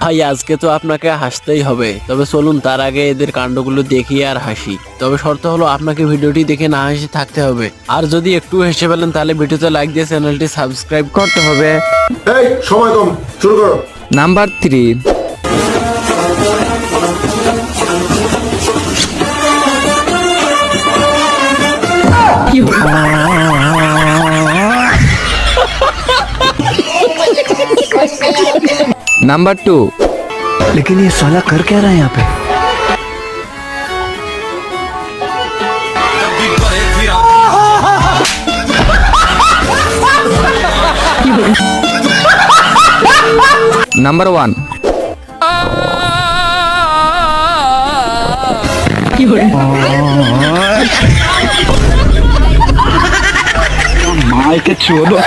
ভাই আজকে তো আপনাকে হাসতেই হবে, তবে চলুন তার আগে এদের কাণ্ডগুলো দেখি আর হাসি। তবে শর্ত হলো আপনাকে ভিডিওটি দেখে না হাসি থাকতে হবে, আর যদি একটু হেসে ফেলেন তাহলে ভিডিওতে লাইক দিয়ে চ্যানেলটি সাবস্ক্রাইব করতে হবে। এই সময় কম, শুরু করো। নাম্বার 3। নাম্বার 2। लेकिन ये साला कर क्या रहा है यहाँ पे? নাম্বার 1। मार के छोड़ो।